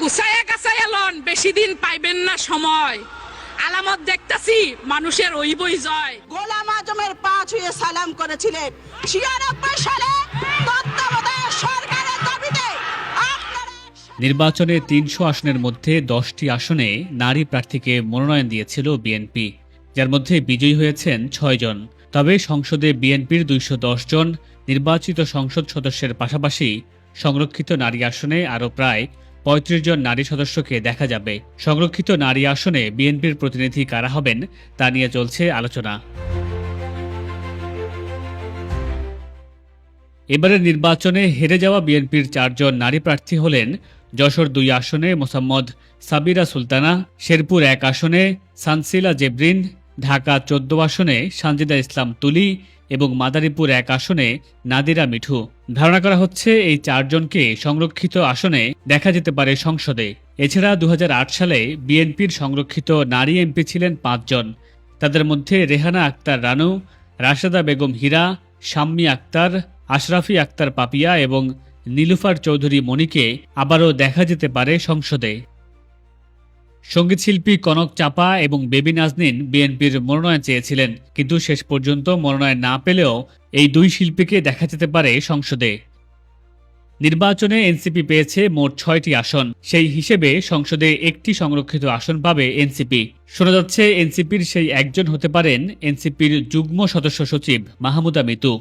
গুছাইয়া গাছাইয়া loan, বেশি দিন পাইবেন না সময়। আলামত দেখতাছি মানুষের ওইবই জয়। গোলাম আজমের পা ছুঁয়ে সালাম করেছিলেন ৯৬ সালে তত্ত্বাবধায়ক সরকারের দাবিতে। নির্বাচনে ৩০০ আসনের মধ্যে ১০টি আসনে নারী প্রার্থীকে মনোনয়ন দিয়েছিল বিএনপি, যার মধ্যে বিজয়ী হয়েছেন ৬ জন। তবে সংসদে বিএনপির ২১০ জন নির্বাচিত সংসদ সদস্যের পাশাপাশি সংরক্ষিত নারী আসনে আরও প্রায় ৩৫ জন নারী সদস্যকে দেখা যাবে। সংরক্ষিত নারী আসনে বিএনপির প্রতিনিধি কারা হবেন তা নিয়ে চলছে আলোচনা। এবারের নির্বাচনে হেরে যাওয়া বিএনপির ৪ জন নারী প্রার্থী হলেন যশোর ২ আসনে মোসাম্মদ সাবিরা সুলতানা, শেরপুর ১ আসনে সানসিলা জেবরিন, ঢাকা ১৪ আসনে সানজিদা ইসলাম তুলি এবং মাদারীপুর ১ আসনে নাদিরা মিঠু। ধারণা করা হচ্ছে এই ৪ জনকে সংরক্ষিত আসনে দেখা যেতে পারে সংসদে। এছাড়া ২০০৮ সালে বিএনপির সংরক্ষিত নারী এমপি ছিলেন ৫ জন। তাদের মধ্যে রেহানা আক্তার রানু, রাশেদা বেগম হীরা, শাম্মী আক্তার, আশরাফি আক্তার পাপিয়া এবং নীলুফার চৌধুরী মনিকে আবারও দেখা যেতে পারে সংসদে। সঙ্গীতশিল্পী কনক চাপা এবং বেবি নাজনীন বিএনপির মনোনয়ন চেয়েছিলেন, কিন্তু শেষ পর্যন্ত মনোনয়ন না পেলেও এই দুই শিল্পীকে দেখা যেতে পারে সংসদে। নির্বাচনে এনসিপি পেয়েছে মোট ৬টি আসন, সেই হিসেবে সংসদে একটি সংরক্ষিত আসন পাবে এনসিপি। শোনা যাচ্ছে এনসিপির সেই একজন হতে পারেন এনসিপির যুগ্ম সদস্য সচিব মাহমুদা মিতু।